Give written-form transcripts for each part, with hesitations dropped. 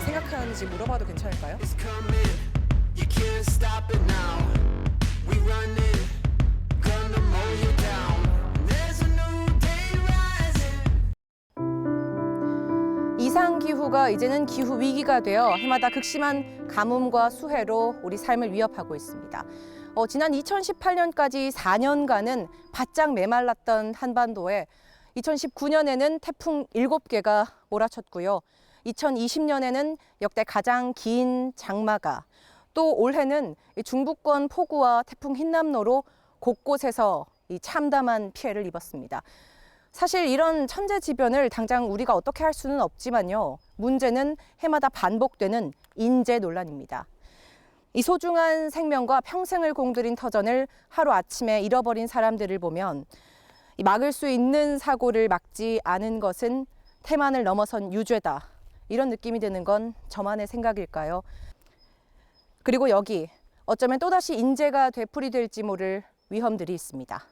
생각하는지 물어봐도 괜찮을까요? It's coming, you can't stop it now. We running, gonna mow you down. There's a new day rising. 이상기후가 이제는 기후 위기가 되어 해마다 극심한 가뭄과 수해로 우리 삶을 위협하고 있습니다. 지난 2018년까지 4년간은 바짝 메말랐던 한반도에 2019년에는 태풍 7개가 몰아쳤고요. 2020년에는 역대 가장 긴 장마가, 또 올해는 중부권 폭우와 태풍 흰남노로 곳곳에서 이 참담한 피해를 입었습니다. 사실 이런 천재지변을 당장 우리가 어떻게 할 수는 없지만요. 문제는 해마다 반복되는 인재 논란입니다. 이 소중한 생명과 평생을 공들인 터전을 하루아침에 잃어버린 사람들을 보면 막을 수 있는 사고를 막지 않은 것은 태만을 넘어선 유죄다. 이런 느낌이 드는 건 저만의 생각일까요? 그리고 여기 어쩌면 또다시 인재가 되풀이될지 모를 위험들이 있습니다.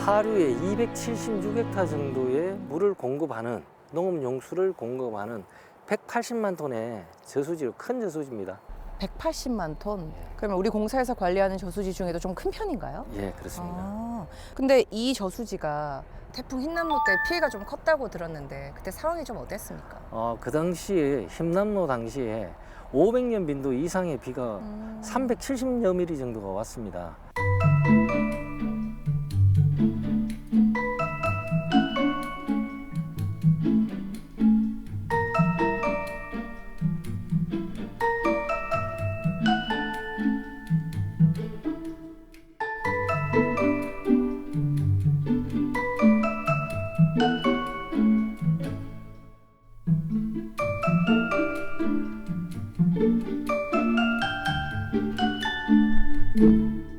하루에 276헥타 정도의 물을 공급하는, 농업용수를 공급하는 180만 톤의 저수지로 큰 저수지입니다. 180만 톤? 그러면 우리 공사에서 관리하는 저수지 중에도 좀 큰 편인가요? 예, 그렇습니다. 근데 이 저수지가 태풍 흰남노 때 피해가 좀 컸다고 들었는데 그때 상황이 좀 어땠습니까? 그 당시에 흰남노 당시에 500년 빈도 이상의 비가 370여 미리 정도가 왔습니다.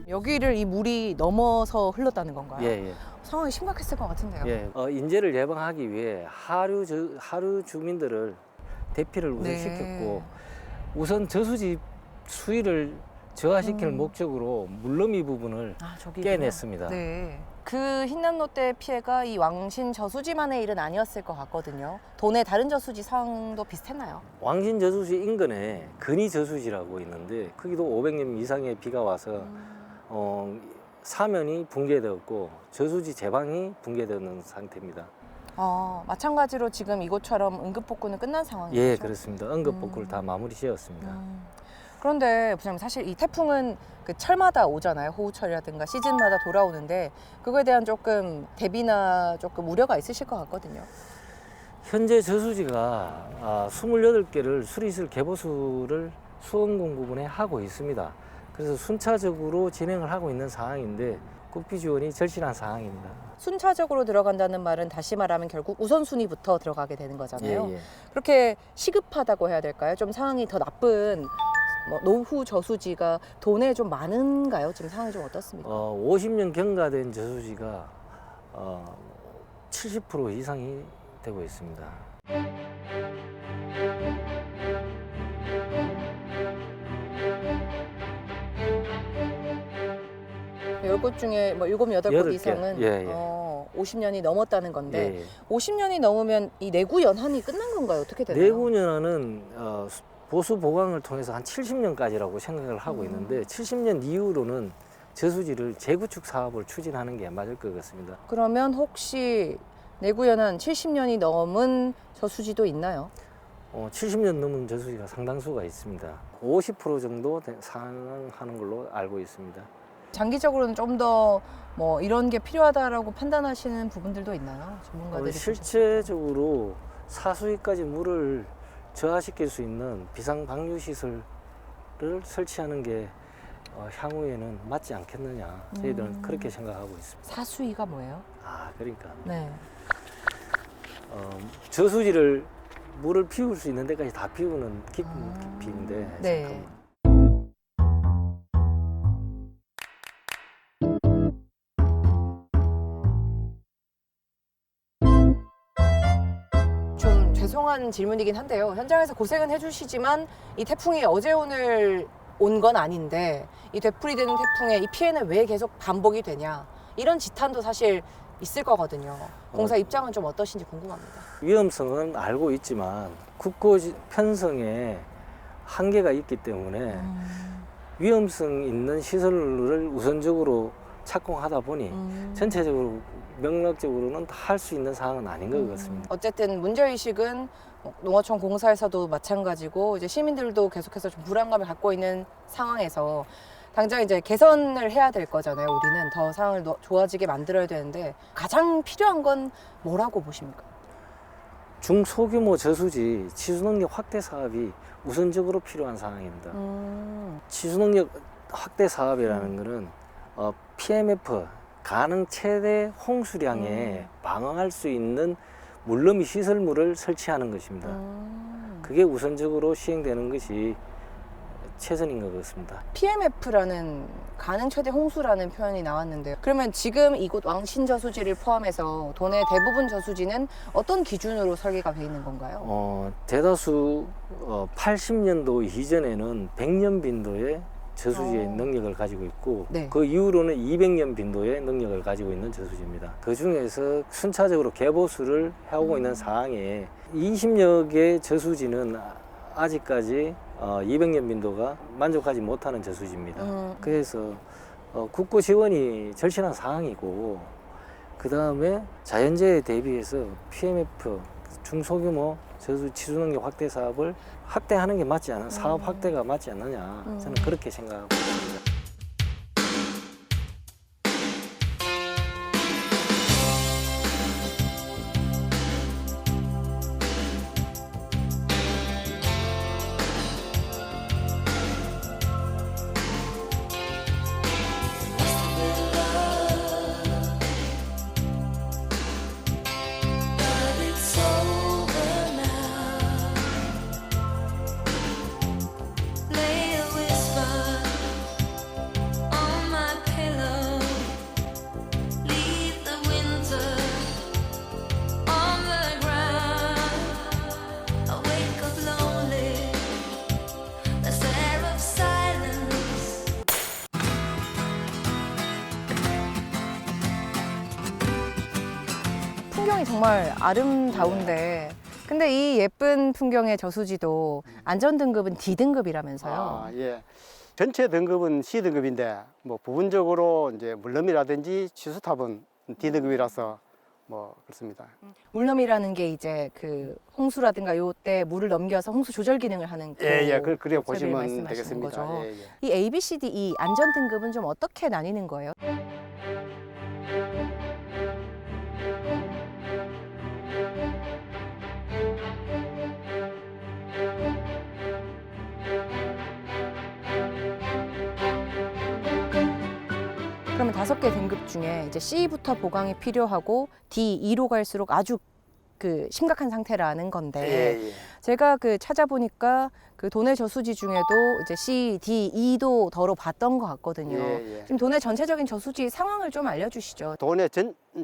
여기를 이 물이 넘어서 흘렀다는 건가요? 예, 예. 상황이 심각했을 것 같은데요. 예, 인재를 예방하기 위해 하류 주민들을 대피를 우선 네. 시켰고, 우선 저수지 수위를 저하시키는 목적으로 물너미 부분을 저기구나. 깨냈습니다. 네. 그 흰남노 때 피해가 이 왕신 저수지만의 일은 아니었을 것 같거든요. 도내 다른 저수지 상황도 비슷했나요? 왕신 저수지 인근에 근이 저수지라고 있는데, 거기도 500년 이상의 비가 와서 사면이 붕괴되었고 저수지 제방이 붕괴되는 상태입니다. 마찬가지로 지금 이곳처럼 응급복구는 끝난 상황이죠? 예, 그렇습니다. 응급복구를 다 마무리 지었습니다. 그런데 부장님, 사실 이 태풍은 그 철마다 오잖아요. 호우철이라든가 시즌마다 돌아오는데 그거에 대한 조금 대비나 조금 우려가 있으실 것 같거든요. 현재 저수지가 28개를 수리실 개보수를 수원군 부분에 하고 있습니다. 그래서 순차적으로 진행을 하고 있는 상황인데, 국비 지원이 절실한 상황입니다. 순차적으로 들어간다는 말은 다시 말하면 결국 우선순위부터 들어가게 되는 거잖아요. 예, 예. 그렇게 시급하다고 해야 될까요? 좀 상황이 더 나쁜 뭐 노후 저수지가 도내에 좀 많은가요? 지금 상황이 좀 어떻습니까? 50년 경과된 저수지가 70% 이상이 되고 있습니다. 열 곳 중에 뭐 7, 8곳 여덟 개. 이상은 예, 예. 50년이 넘었다는 건데 예, 예. 50년이 넘으면 이 내구 연한이 끝난 건가요? 어떻게 되나요? 내구년은 보수 보강을 통해서 한 70년까지라고 생각을 하고 있는데 70년 이후로는 저수지를 재구축 사업을 추진하는 게 맞을 것 같습니다. 그러면 혹시 내구 연한 70년이 넘은 저수지도 있나요? 70년 넘은 저수지가 상당수가 있습니다. 50% 정도 상하는 걸로 알고 있습니다. 장기적으로는 좀 더 뭐 이런 게 필요하다라고 판단하시는 부분들도 있나요? 전문가들이 실제적으로 사수위까지 물을 저하시킬 수 있는 비상 방류 시설을 설치하는 게 향후에는 맞지 않겠느냐, 저희들은 그렇게 생각하고 있습니다. 사수위가 뭐예요? 그러니까 네. 저수지를 물을 피울 수 있는 데까지 다 피우는 깊은 깊이인데 네. 좀 죄송한 질문이긴 한데요. 현장에서 고생은 해주시지만 이 태풍이 어제 오늘 온 건 아닌데 이 되풀이되는 태풍의 이 피해는 왜 계속 반복이 되냐 이런 지탄도 사실 있을 거거든요. 공사 입장은 좀 어떠신지 궁금합니다. 위험성은 알고 있지만 국고 편성에 한계가 있기 때문에 위험성 있는 시설을 우선적으로 착공하다 보니 전체적으로 명락적으로는 할 수 있는 상황은 아닌 것 같습니다. 어쨌든 문제의식은 농어촌 공사에서도 마찬가지고 이제 시민들도 계속해서 좀 불안감을 갖고 있는 상황에서 당장 이제 개선을 해야 될 거잖아요. 우리는 더 상황을 좋아지게 만들어야 되는데 가장 필요한 건 뭐라고 보십니까? 중소규모 저수지 치수능력 확대 사업이 우선적으로 필요한 상황입니다. 치수능력 확대 사업이라는 것은 PMF 가능 최대 홍수량에 방어할 수 있는 물넘이 시설물을 설치하는 것입니다. 그게 우선적으로 시행되는 것이 최선인 것 같습니다. PMF라는 가능 최대 홍수라는 표현이 나왔는데요. 그러면 지금 이곳 왕신 저수지를 포함해서 도내 대부분 저수지는 어떤 기준으로 설계가 돼 있는 건가요? 대다수 80년도 이전에는 100년 빈도의 저수지의 능력을 가지고 있고 네. 그 이후로는 200년 빈도의 능력을 가지고 있는 저수지입니다. 그 중에서 순차적으로 개보수를 해오고 있는 상황에 20여 개 저수지는 아직까지 200년 빈도가 만족하지 못하는 저수지입니다. 그래서 국고 지원이 절실한 상황이고 그 다음에 자연재해에 대비해서 PMF 중소규모 저수 치수능력 확대 사업을 확대하는 게 맞지 않은 사업 확대가 맞지 않느냐 저는 그렇게 생각하고 있습니다. But it's over now. Lay a whisper on my pillow. Leave the winter on the ground. I wake up lonely, the stare of silence. 풍경이 정말 아름다운데 근데 이 예쁜 풍경의 저수지도 안전등급은 D등급이라면서요. 예. 전체 등급은 C등급인데 뭐 부분적으로 이제 물넘이라든지 치수탑은 D등급이라서 뭐 그렇습니다. 물넘이라는 게 이제 그 홍수라든가 요때 물을 넘겨서 홍수 조절 기능을 하는 그 예, 그래 설비를 보시면 말씀하시는 되겠습니다. 거죠. 예, 예. 이 A, B, C, D, E 안전등급은 좀 어떻게 나뉘는 거예요? 그러면 5개 등급 중에 이제 C부터 보강이 필요하고 D, E로 갈수록 아주 그 심각한 상태라는 건데 예, 예. 제가 그 찾아보니까 그 도내 저수지 중에도 이제 C, D, E도 더러 봤던 것 같거든요. 예, 예. 지금 도내 전체적인 저수지 상황을 좀 알려주시죠. 도내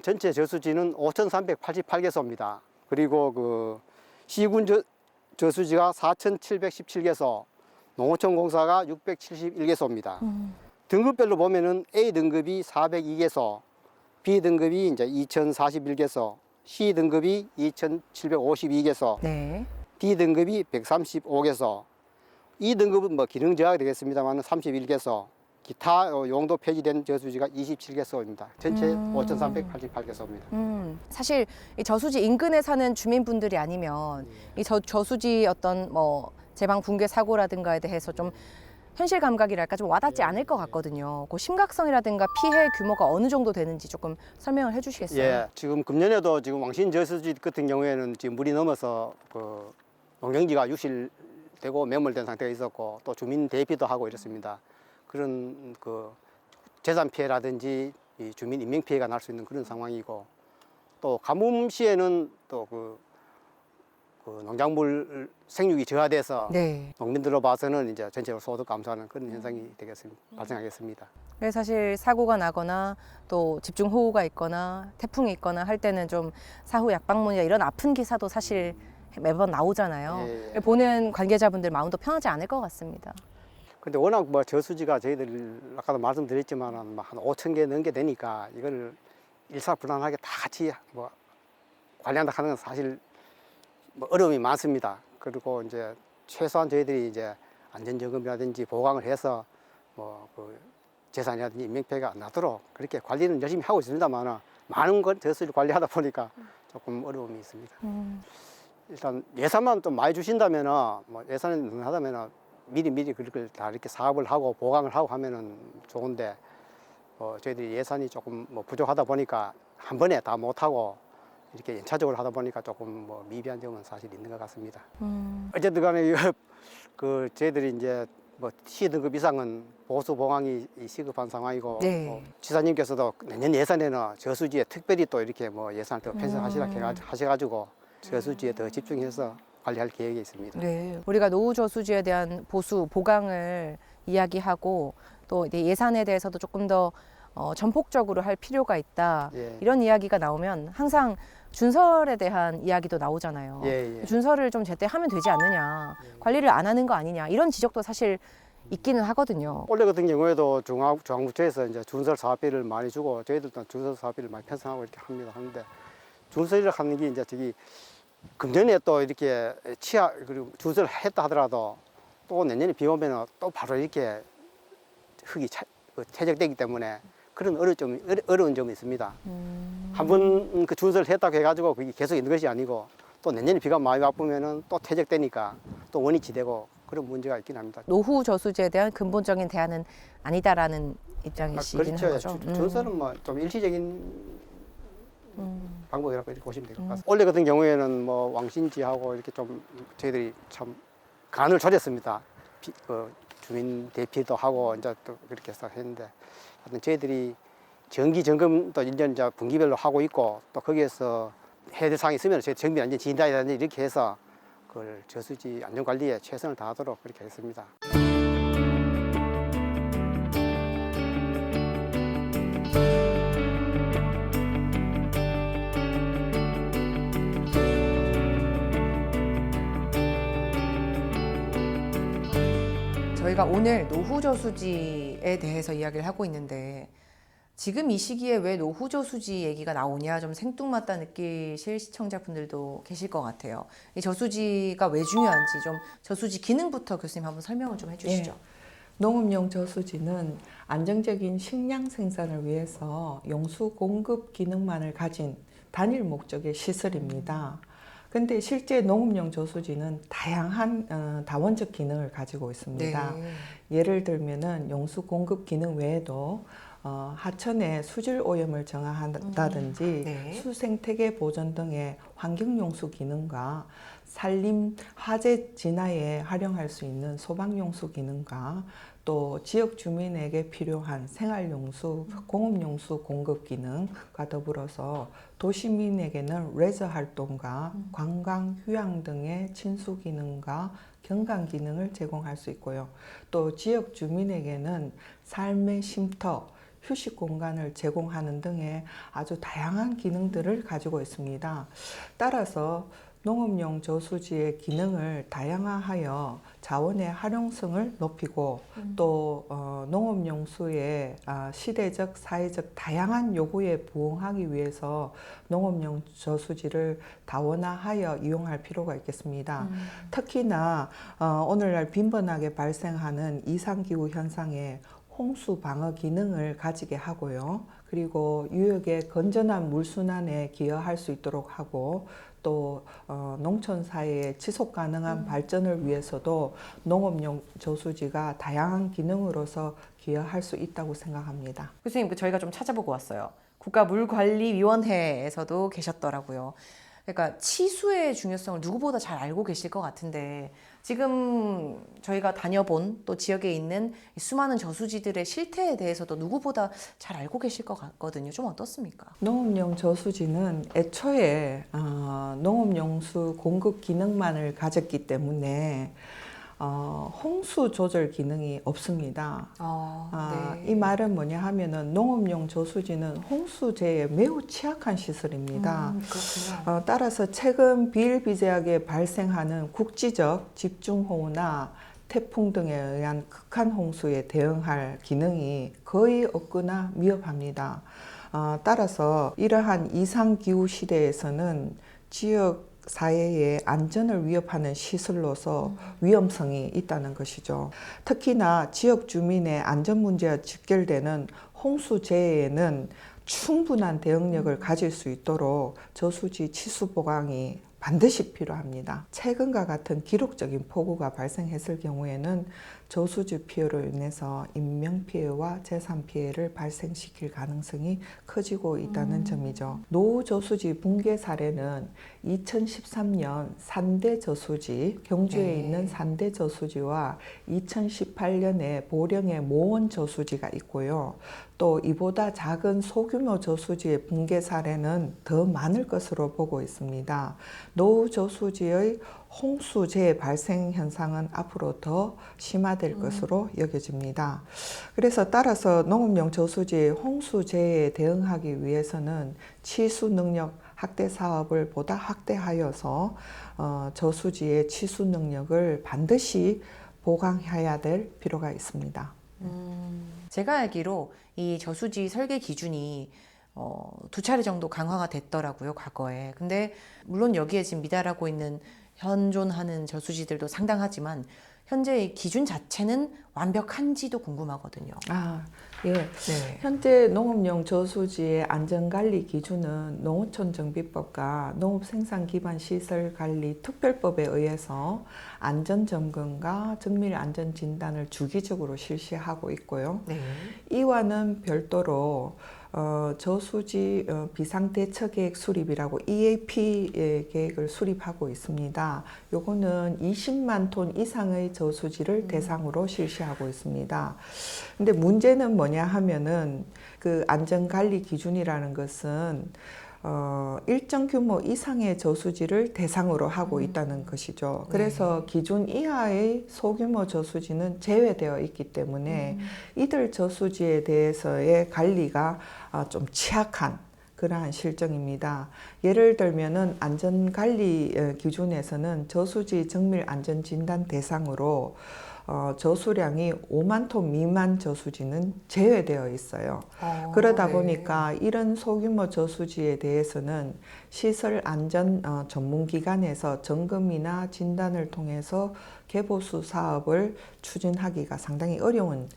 전체 저수지는 5,388개소입니다. 그리고 그 시군 저수지가 4,717개소, 농어촌공사가 671개소입니다. 등급별로 보면은 A 등급이 402개소, B 등급이 이제 2,041개소, C 등급이 2,752개소, 네. D 등급이 135개소, E 등급은 뭐 기능 저하가 되겠습니다만 31개소, 기타 용도 폐지된 저수지가 27개소입니다. 전체 5,388개소입니다. 사실 이 저수지 인근에 사는 주민분들이 아니면 이 저수지 어떤 뭐 제방 붕괴 사고라든가에 대해서 좀 현실 감각이랄까 좀 와닿지 않을 것 같거든요. 그 심각성이라든가 피해 규모가 어느 정도 되는지 조금 설명을 해주시겠어요? 예, 지금 금년에도 지금 왕신 저수지 같은 경우에는 지금 물이 넘어서 그 농경지가 유실되고 매몰된 상태가 있었고 또 주민 대피도 하고 이렇습니다. 그런 그 재산 피해라든지 이 주민 인명 피해가 날 수 있는 그런 상황이고 또 가뭄시에는 또 그 농작물 생육이 저하돼서 네. 농민들로 봐서는 이제 전체로 소득 감소하는 그런 현상이 발생하겠습니다. 그래서 사실 사고가 나거나 또 집중호우가 있거나 태풍이 있거나 할 때는 좀 사후 약방문이나 이런 아픈 기사도 사실 매번 나오잖아요. 예. 보는 관계자분들 마음도 편하지 않을 것 같습니다. 근데 워낙 뭐 저수지가 저희들 아까도 말씀드렸지만 한 5,000개 넘게 되니까 이걸 일사불란하게 다 같이 뭐 관리한다 하는 건 사실 뭐 어려움이 많습니다. 그리고 이제 최소한 저희들이 이제 안전점검이라든지 보강을 해서 뭐 그 재산이라든지 인명피해가 안 나도록 그렇게 관리는 열심히 하고 있습니다만 많은 걸 저수지를 관리하다 보니까 조금 어려움이 있습니다. 일단 예산만 좀 많이 주신다면은 뭐 예산이 능하다면은 미리 그걸 다 이렇게 사업을 하고 보강을 하고 하면은 좋은데 저희들이 예산이 조금 뭐 부족하다 보니까 한 번에 다 못하고 이렇게 연차적으로 하다 보니까 조금 뭐 미비한 점은 사실 있는 것 같습니다. 어쨌든 간에 그 저희들이 이제 뭐 C 등급 이상은 보수 보강이 시급한 상황이고 네. 지사님께서도 내년 예산에는 저수지에 특별히 또 이렇게 뭐 예산을 더 편성하셔가지고 저수지에 더 집중해서 관리할 계획이 있습니다. 네, 우리가 노후 저수지에 대한 보수 보강을 이야기하고 또 이제 예산에 대해서도 조금 더 전폭적으로 할 필요가 있다. 예. 이런 이야기가 나오면 항상 준설에 대한 이야기도 나오잖아요. 예. 준설을 좀 제때 하면 되지 않느냐, 관리를 안 하는 거 아니냐 이런 지적도 사실 있기는 하거든요. 올해 같은 경우에도 중앙부처에서 이제 준설 사업비를 많이 주고 저희들도 준설 사업비를 많이 편성하고 이렇게 합니다. 하는데 준설이라 하는 게 이제 저기 금년에 또 이렇게 그리고 준설을 했다 하더라도 또 내년에 비 오면 또 바로 이렇게 흙이 퇴적되기 때문에 그런 어려운 점이 있습니다. 한 번 그 준설을 했다고 해가지고 그게 계속 있는 것이 아니고 또 내년에 비가 많이 와쁘면은 또 퇴적되니까 또 원위치 되고 그런 문제가 있긴 합니다. 노후 저수지에 대한 근본적인 대안은 아니다라는 입장이시긴 한 거죠. 준설은 뭐 좀 일시적인 방법이라고 이렇게 보시면 될 것 같습니다. 올해 같은 경우에는 뭐 왕신지하고 이렇게 좀 저희들이 참 간을 조렸습니다. 주민 대피도 하고 이제 또 그렇게 해서 했는데 하여튼 저희들이 정기 점검도 1년 이제 분기별로 하고 있고 또 거기에서 해야 될 사항이 있으면 저희 정비 안전 진단이라든지 이렇게 해서 그걸 저수지 안전 관리에 최선을 다하도록 그렇게 했습니다. 저희가 오늘 노후 저수지에 대해서 이야기를 하고 있는데 지금 이 시기에 왜 노후 저수지 얘기가 나오냐 좀 생뚱맞다 느끼실 시청자분들도 계실 것 같아요. 이 저수지가 왜 중요한지 좀 저수지 기능부터 교수님 한번 설명을 좀 해주시죠. 농업용 저수지는 안정적인 식량 생산을 위해서 용수 공급 기능만을 가진 단일 목적의 시설입니다. 근데 실제 농업용 저수지는 다양한 다원적 기능을 가지고 있습니다. 네. 예를 들면은 용수 공급 기능 외에도 하천의 수질 오염을 정화한다든지 네. 수생태계 보존 등의 환경용수 기능과 산림 화재 진화에 활용할 수 있는 소방용수 기능과 또 지역 주민에게 필요한 생활용수, 공업용수 공급 기능과 더불어서 도시민에게는 레저 활동과 관광, 휴양 등의 친수 기능과 경관 기능을 제공할 수 있고요. 또 지역 주민에게는 삶의 쉼터, 휴식 공간을 제공하는 등의 아주 다양한 기능들을 가지고 있습니다. 따라서 농업용 저수지의 기능을 다양화하여 자원의 활용성을 높이고 또 농업용수의 시대적, 사회적 다양한 요구에 부응하기 위해서 농업용 저수지를 다원화하여 이용할 필요가 있겠습니다. 특히나 오늘날 빈번하게 발생하는 이상기후 현상에 홍수 방어 기능을 가지게 하고요. 그리고 유역의 건전한 물순환에 기여할 수 있도록 하고 또 농촌 사회의 지속 가능한 발전을 위해서도 농업용 저수지가 다양한 기능으로서 기여할 수 있다고 생각합니다. 교수님, 저희가 좀 찾아보고 왔어요. 국가물관리위원회에서도 계셨더라고요. 그러니까 치수의 중요성을 누구보다 잘 알고 계실 것 같은데 지금 저희가 다녀본 또 지역에 있는 수많은 저수지들의 실태에 대해서도 누구보다 잘 알고 계실 것 같거든요. 좀 어떻습니까? 농업용 저수지는 애초에 농업용수 공급 기능만을 가졌기 때문에 홍수 조절 기능이 없습니다. 네. 이 말은 뭐냐 하면은 농업용 저수지는 홍수재에 매우 취약한 시설입니다. 그렇군요. 따라서 최근 비일비재하게 발생하는 국지적 집중호우나 태풍 등에 의한 극한 홍수에 대응할 기능이 거의 없거나 미흡합니다. 따라서 이러한 이상기후 시대에서는 지역 사회의 안전을 위협하는 시설로서 위험성이 있다는 것이죠. 특히나 지역 주민의 안전 문제와 직결되는 홍수 재해에는 충분한 대응력을 가질 수 있도록 저수지 치수 보강이 반드시 필요합니다. 최근과 같은 기록적인 폭우가 발생했을 경우에는 저수지 피해로 인해서 인명피해와 재산피해를 발생시킬 가능성이 커지고 있다는 점이죠. 노후 저수지 붕괴 사례는 2013년 산대 저수지, 경주에 있는 산대 저수지와 2018년에 보령의 모원 저수지가 있고요. 또 이보다 작은 소규모 저수지의 붕괴 사례는 더 많을 것으로 보고 있습니다. 노후 저수지의 홍수 재해 발생 현상은 앞으로 더 심화될 것으로 여겨집니다. 그래서 따라서 농업용 저수지의 홍수 재해에 대응하기 위해서는 치수 능력 확대 사업을 보다 확대하여서 저수지의 치수 능력을 반드시 보강해야 될 필요가 있습니다. 제가 알기로 이 저수지 설계 기준이 2차례 정도 강화가 됐더라고요, 과거에. 근데 물론 여기에 지금 미달하고 있는 현존하는 저수지들도 상당하지만 현재 이 기준 자체는 완벽한지도 궁금하거든요. 예. 네. 현재 농업용 저수지의 안전관리 기준은 농어촌정비법과 농업생산기반시설관리특별법에 의해서 안전점검과 정밀안전진단을 주기적으로 실시하고 있고요. 네. 이와는 별도로 저수지 비상대처계획 수립이라고 EAP 계획을 수립하고 있습니다. 요거는 20만 톤 이상의 저수지를 대상으로 실시하고 있습니다. 근데 문제는 뭐냐 하면은 그 안전관리 기준이라는 것은 일정 규모 이상의 저수지를 대상으로 하고 있다는 것이죠. 그래서 기준 이하의 소규모 저수지는 제외되어 있기 때문에 이들 저수지에 대해서의 관리가 좀 취약한 그러한 실정입니다. 예를 들면은 안전관리 기준에서는 저수지 정밀 안전진단 대상으로 저수량이 5만 톤 미만 저수지는 제외되어 있어요. 그러다 보니까 이런 소규모 저수지에 대해서는 시설 안전 전문기관에서 점검이나 진단을 통해서 개보수 사업을 추진하기가 상당히 어려운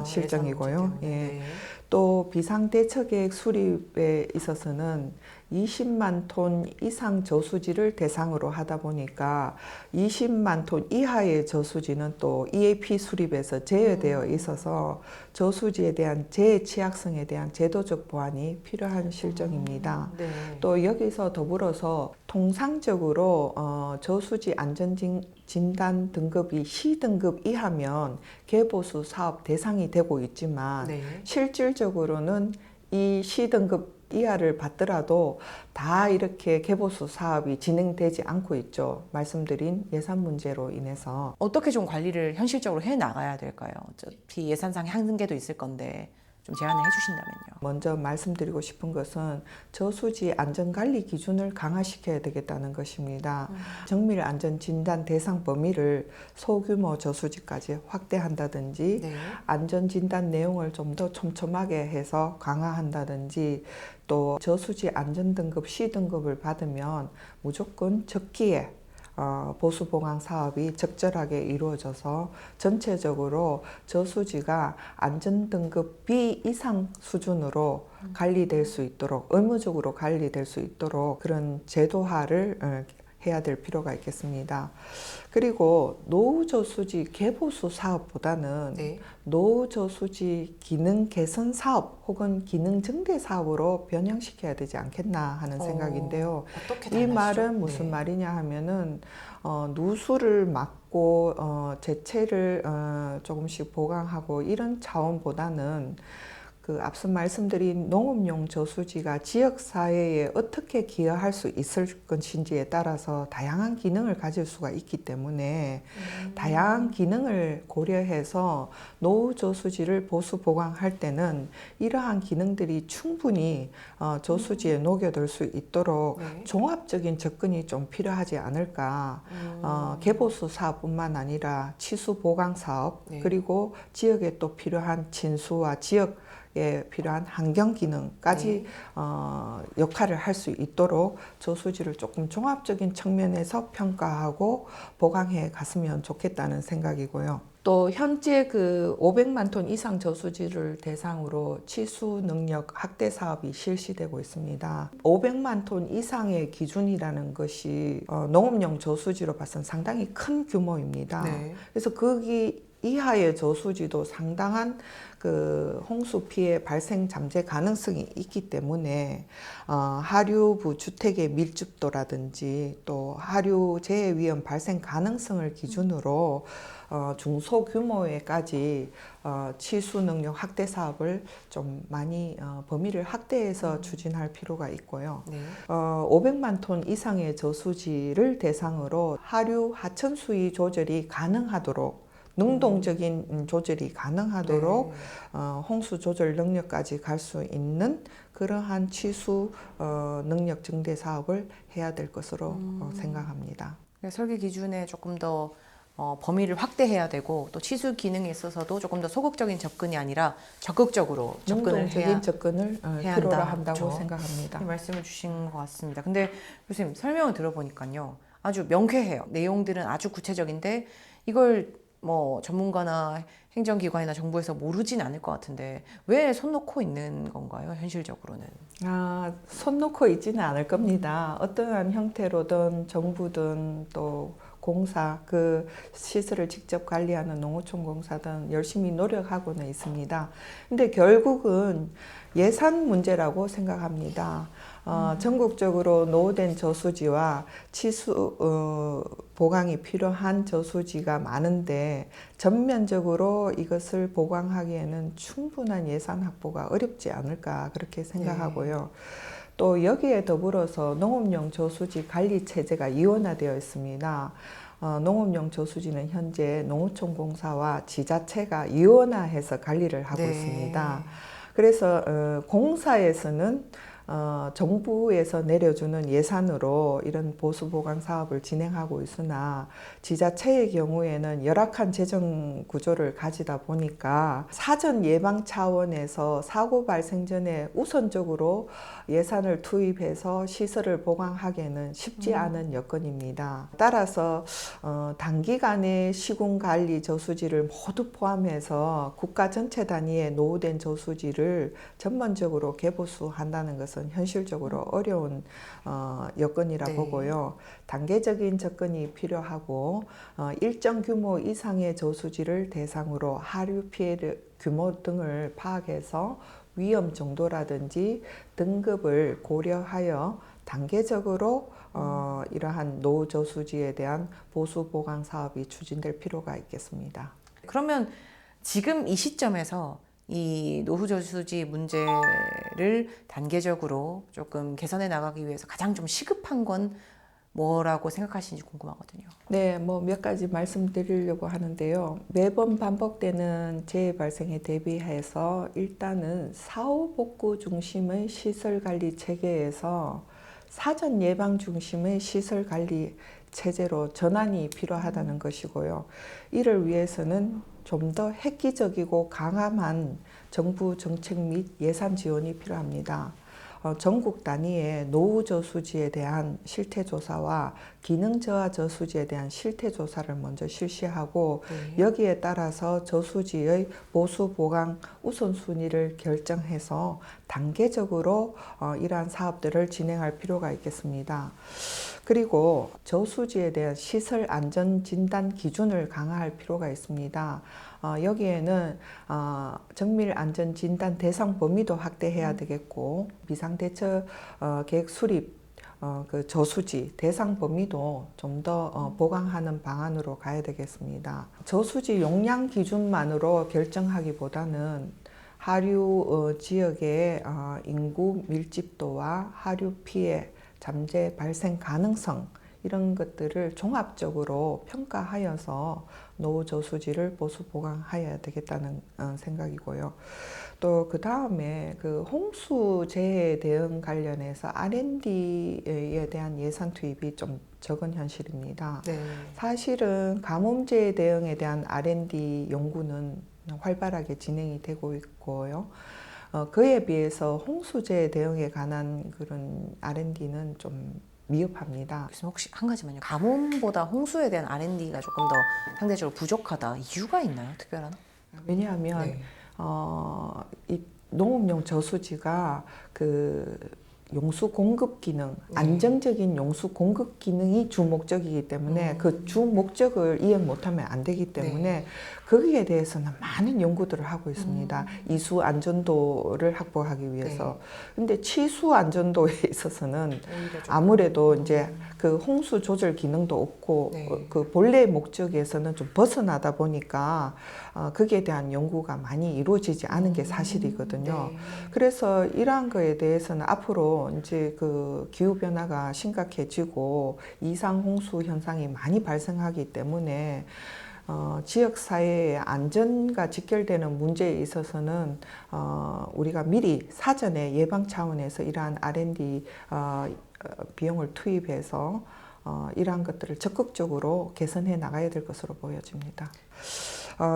실정이고요. 예. 또 비상대처계획 수립에 있어서는 20만 톤 이상 저수지를 대상으로 하다 보니까 20만 톤 이하의 저수지는 또 EAP 수립에서 제외되어 있어서 저수지에 대한 재취약성에 대한 제도적 보완이 필요한 실정입니다. 네. 또 여기서 더불어서 통상적으로 저수지 안전진단 등급이 C등급 이하면 개보수 사업 대상이 되고 있지만 네. 실질적으로는 이 C등급 이하를 받더라도 다 이렇게 개보수 사업이 진행되지 않고 있죠. 말씀드린 예산 문제로 인해서. 어떻게 좀 관리를 현실적으로 해 나가야 될까요? 어차피 예산상 한계도 있을 건데 좀 제안을 해주신다면요. 먼저 말씀드리고 싶은 것은 저수지 안전관리 기준을 강화시켜야 되겠다는 것입니다. 정밀 안전진단 대상 범위를 소규모 저수지까지 확대한다든지 네. 안전진단 내용을 좀 더 촘촘하게 해서 강화한다든지 또 저수지 안전등급 C등급을 받으면 무조건 적기에 보수보강 사업이 적절하게 이루어져서 전체적으로 저수지가 안전등급 B 이상 수준으로 관리될 수 있도록 의무적으로 관리될 수 있도록 그런 제도화를 해야 될 필요가 있겠습니다. 그리고 노후저수지 개보수 사업보다는 네. 노후저수지 기능 개선 사업 혹은 기능 증대 사업으로 변형시켜야 되지 않겠나 하는 생각인데요. 어떻게 이 말은 무슨 말이냐 하면은 누수를 막고 재채를 조금씩 보강하고 이런 차원보다는 그 앞서 말씀드린 농업용 저수지가 지역 사회에 어떻게 기여할 수 있을 것인지에 따라서 다양한 기능을 가질 수가 있기 때문에 다양한 기능을 고려해서 노후 저수지를 보수 보강할 때는 이러한 기능들이 충분히 저수지에 녹여들 수 있도록 네. 종합적인 접근이 좀 필요하지 않을까. 개보수 사업뿐만 아니라 치수 보강 사업 네. 그리고 지역에 또 필요한 진수와 지역 에 필요한 환경 기능까지 역할을 할 수 있도록 저수지를 조금 종합적인 측면에서 평가하고 보강해 갔으면 좋겠다는 생각이고요. 또 현재 그 500만 톤 이상 저수지를 대상으로 치수 능력 확대 사업이 실시되고 있습니다. 500만 톤 이상의 기준이라는 것이 농업용 저수지로 봐서는 상당히 큰 규모입니다. 네. 그래서 거기 이하의 저수지도 상당한 그 홍수 피해 발생 잠재 가능성이 있기 때문에 하류부 주택의 밀집도라든지 또 하류 재해 위험 발생 가능성을 기준으로 중소규모에까지 치수 능력 확대 사업을 좀 많이 범위를 확대해서 추진할 필요가 있고요. 네. 500만 톤 이상의 저수지를 대상으로 하류 하천 수위 조절이 가능하도록 능동적인 조절이 가능하도록 홍수 조절 능력까지 갈 수 있는 그러한 치수 능력 증대 사업을 해야 될 것으로 생각합니다. 설계 기준에 조금 더 범위를 확대해야 되고 또 치수 기능에 있어서도 조금 더 소극적인 접근이 아니라 적극적으로 접근을 능동적인 해야 접근을 해야 필요로 한다. 한다고 그렇죠. 생각합니다. 말씀을 주신 것 같습니다. 근데 교수님 설명을 들어보니까요. 아주 명쾌해요. 내용들은 아주 구체적인데 이걸 뭐 전문가나 행정기관이나 정부에서 모르진 않을 것 같은데 왜 손 놓고 있는 건가요? 현실적으로는. 손 놓고 있지는 않을 겁니다. 어떠한 형태로든 정부든 또 공사, 그 시설을 직접 관리하는 농어촌 공사든 열심히 노력하고는 있습니다. 근데 결국은 예산 문제라고 생각합니다. 전국적으로 노후된 저수지와 치수 보강이 필요한 저수지가 많은데 전면적으로 이것을 보강하기에는 충분한 예산 확보가 어렵지 않을까 그렇게 생각하고요. 또 여기에 더불어서 농업용 저수지 관리 체제가 이원화되어 있습니다. 농업용 저수지는 현재 농어촌 공사와 지자체가 이원화해서 관리를 하고 있습니다. 그래서 공사에서는 정부에서 내려주는 예산으로 이런 보수 보강 사업을 진행하고 있으나 지자체의 경우에는 열악한 재정 구조를 가지다 보니까 사전 예방 차원에서 사고 발생 전에 우선적으로 예산을 투입해서 시설을 보강하기에는 쉽지 않은 여건입니다. 따라서 단기간에 시군 관리 저수지를 모두 포함해서 국가 전체 단위의 노후된 저수지를 전반적으로 개보수한다는 것은 현실적으로 어려운 여건이라 네. 보고요. 단계적인 접근이 필요하고 일정 규모 이상의 저수지를 대상으로 하류 피해 규모 등을 파악해서 위험 정도라든지 등급을 고려하여 단계적으로 이러한 노후 저수지에 대한 보수 보강 사업이 추진될 필요가 있겠습니다. 그러면 지금 이 시점에서 이 노후 저수지 문제를 단계적으로 조금 개선해 나가기 위해서 가장 좀 시급한 건 뭐라고 생각하시는지 궁금하거든요. 네, 뭐 몇 가지 말씀드리려고 하는데요. 매번 반복되는 재해 발생에 대비해서 일단은 사후 복구 중심의 시설 관리 체계에서 사전 예방 중심의 시설 관리 체제로 전환이 필요하다는 것이고요. 이를 위해서는 좀 더 획기적이고 강함한 정부 정책 및 예산 지원이 필요합니다. 전국 단위의 노후 저수지에 대한 실태 조사와 기능 저하 저수지에 대한 실태 조사를 먼저 실시하고 여기에 따라서 저수지의 보수 보강 우선순위를 결정해서 단계적으로 이러한 사업들을 진행할 필요가 있겠습니다. 그리고 저수지에 대한 시설 안전 진단 기준을 강화할 필요가 있습니다. 여기에는 정밀 안전 진단 대상 범위도 확대해야 되겠고 비상대처 계획 수립 그 저수지 대상 범위도 좀 더 보강하는 방안으로 가야 되겠습니다. 저수지 용량 기준만으로 결정하기보다는 하류 지역의 인구 밀집도와 하류 피해 잠재 발생 가능성 이런 것들을 종합적으로 평가하여서 노후 저수지를 보수 보강해야 되겠다는 생각이고요. 또 그 다음에 그 홍수 재해 대응 관련해서 R&D에 대한 예산 투입이 좀 적은 현실입니다. 네. 사실은 가뭄재해 대응에 대한 R&D 연구는 활발하게 진행이 되고 있고요. 그에 비해서 홍수재해 대응에 관한 그런 R&D는 좀 미흡합니다. 교수님 혹시 한 가지만요. 가뭄보다 홍수에 대한 R&D가 조금 더 상대적으로 부족하다. 이유가 있나요? 특별한? 왜냐하면 네. 이 농업용 저수지가 그 용수 공급 기능, 안정적인 용수 공급 기능이 주 목적이기 때문에 그 주 목적을 이행 못하면 안 되기 때문에 거기에 대해서는 많은 연구들을 하고 있습니다. 이수 안전도를 확보하기 위해서. 근데 치수 안전도에 있어서는 아무래도 이제 그 홍수 조절 기능도 없고 그 본래 목적에서는 좀 벗어나다 보니까 거기에 대한 연구가 많이 이루어지지 않은 게 사실이거든요. 그래서 이러한 거에 대해서는 앞으로 이제 그 기후 변화가 심각해지고 이상 홍수 현상이 많이 발생하기 때문에 지역 사회의 안전과 직결되는 문제에 있어서는 우리가 미리 사전에 예방 차원에서 이러한 R&D 비용을 투입해서 이러한 것들을 적극적으로 개선해 나가야 될 것으로 보여집니다.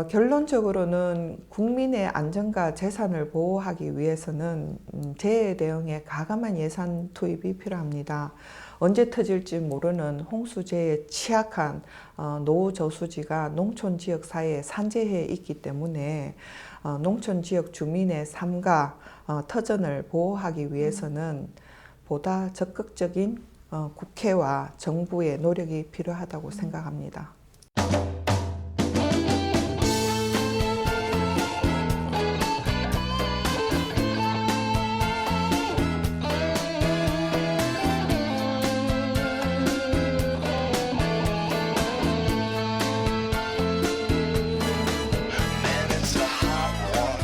결론적으로는 국민의 안전과 재산을 보호하기 위해서는 재해 대응에 가감한 예산 투입이 필요합니다. 언제 터질지 모르는 홍수재해에 취약한 노후 저수지가 농촌 지역 사회에 산재해 있기 때문에 농촌 지역 주민의 삶과 터전을 보호하기 위해서는 보다 적극적인 국회와 정부의 노력이 필요하다고 생각합니다. Man, it's a hot one,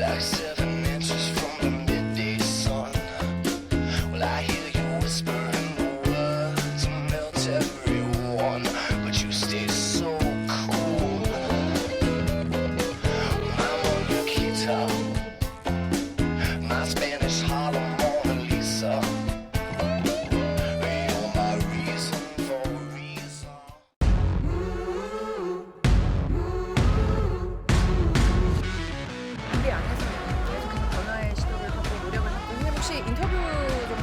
like 7 inches from the midday sun. Well, I hear you whispering the words to melt everyone, but you still 안에서는 계속해서 변화의 시도를 하고 노력을 하고 있는데 혹시 인터뷰 좀